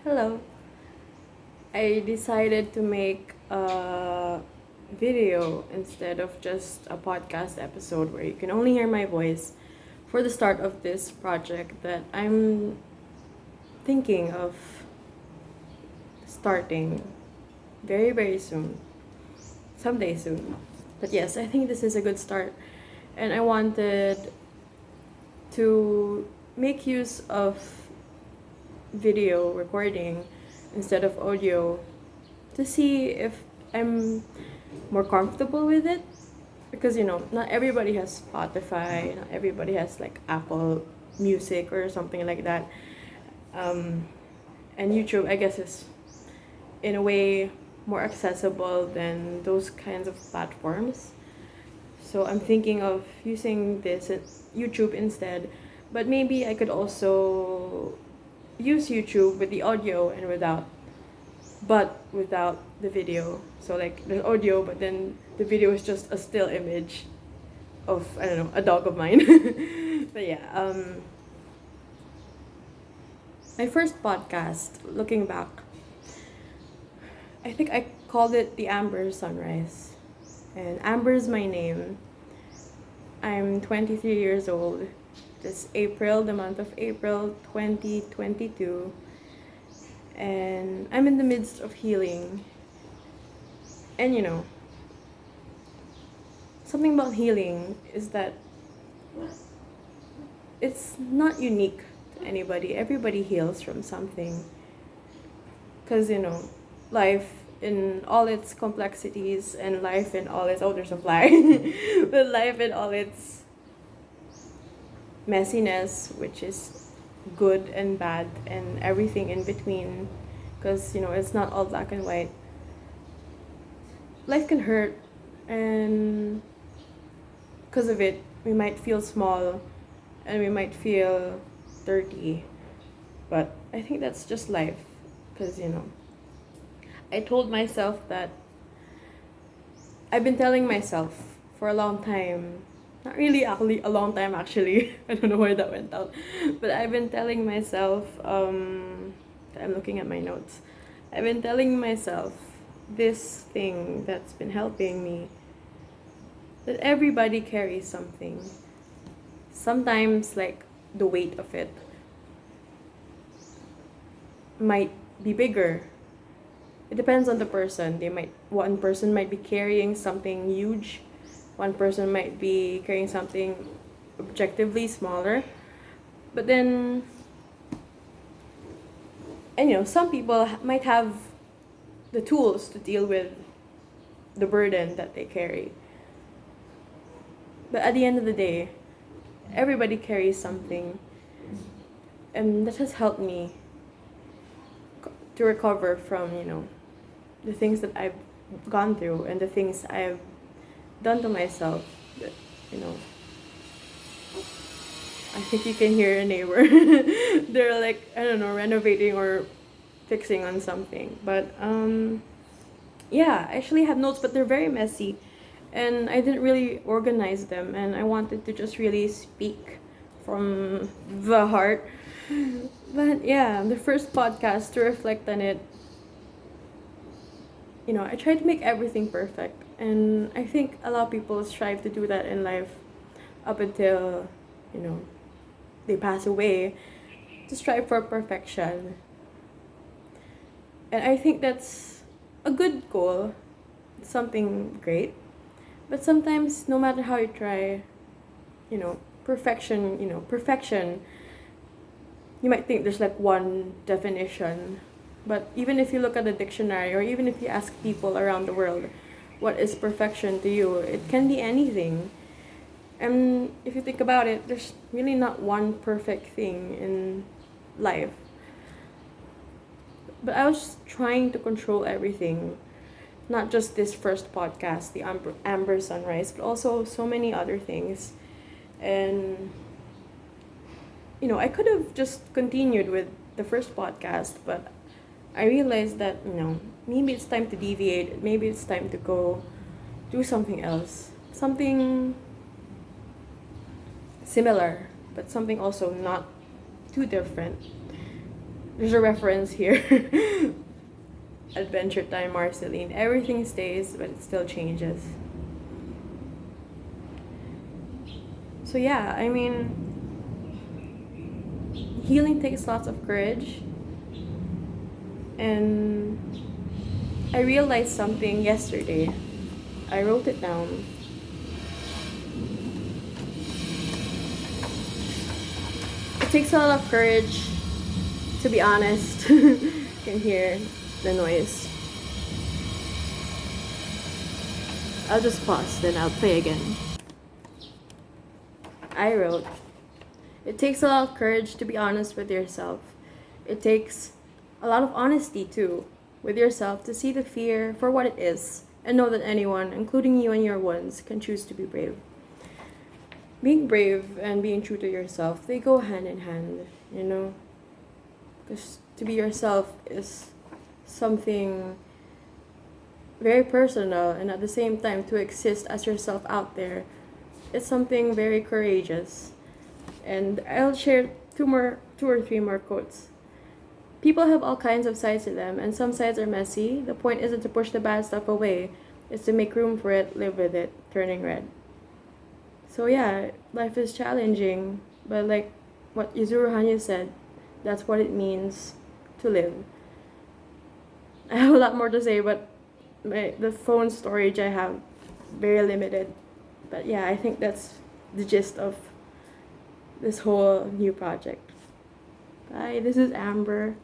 Hello. I decided to make a video instead of just a podcast episode where you can only hear my voice for the start of this project that I'm thinking of starting very, very soon. Someday soon. But yes, I think this is a good start. And I wanted to make use of video recording instead of audio to see if I'm more comfortable with it, because not everybody has Spotify, not everybody has like Apple Music or something like that. um, and YouTube, I guess, is in a way more accessible than those kinds of platforms. So I'm thinking of using YouTube instead, but maybe I could also use YouTube with the audio and without the video. So like there's audio, but then the video is just a still image of, I don't know, a dog of mine. But yeah, my first podcast, looking back, I think I called it the Amber Sunrise. And Amber is my name. I'm 23 years old. This April, the month of April 2022. And I'm in the midst of healing. And something about healing is that it's not unique to anybody. Everybody heals from something. Because, life in all its complexities and life in all its, oh, there's a fly. But life in all its messiness, which is good and bad and everything in between, because it's not all black and white. Life can hurt, and because of it we might feel small and we might feel dirty, but I think that's just life. Because I told myself that I've been telling myself for a long time, not really actually a long time actually. I don't know where that went out. But I've been telling myself, I'm looking at my notes. I've been telling myself this thing that's been helping me, that everybody carries something. Sometimes, like, the weight of it might be bigger. It depends on the person. One person might be carrying something huge. One person might be carrying something objectively smaller. But then, and some people might have the tools to deal with the burden that they carry. But at the end of the day, everybody carries something. And that has helped me to recover from, the things that I've gone through and the things I've done to myself. That, you know, I think you can hear a neighbor. They're like, I don't know, renovating or fixing on something. But yeah, I actually have notes, but they're very messy. And I didn't really organize them, and I wanted to just really speak from the heart. But yeah, the first podcast, to reflect on it, I try to make everything perfect. And I think a lot of people strive to do that in life up until, you know, they pass away, to strive for perfection. And I think that's a good goal, something great. But sometimes, no matter how you try, perfection, you might think there's like one definition. But even if you look at the dictionary, or even if you ask people around the world, what is perfection to you, it can be anything. And if you think about it, there's really not one perfect thing in life. But I was trying to control everything, not just this first podcast, the Amber Sunrise, but also so many other things. And, I could have just continued with the first podcast, but I realized that, maybe it's time to deviate. Maybe it's time to go do something else. Something similar, but something also not too different. There's a reference here. Adventure Time, Marceline. Everything stays, but it still changes. So yeah, I mean, healing takes lots of courage. And I realized something yesterday. I wrote it down. It takes a lot of courage, to be honest. You can hear the noise. I'll just pause, then I'll play again. I wrote, it takes a lot of courage to be honest with yourself. It takes a lot of honesty too with yourself to see the fear for what it is and know that anyone, including you and your ones, can choose to be brave. Being brave and being true to yourself, they go hand in hand, you know? Because to be yourself is something very personal, and at the same time, to exist as yourself out there, it's something very courageous. And I'll share two or three more quotes. People have all kinds of sides to them, and some sides are messy. The point isn't to push the bad stuff away, it's to make room for it, live with it, turning red. So yeah, life is challenging, but like what Yuzuru Hanyu said, that's what it means to live. I have a lot more to say, but the phone storage I have very limited. But yeah, I think that's the gist of this whole new project. Bye, this is Amber.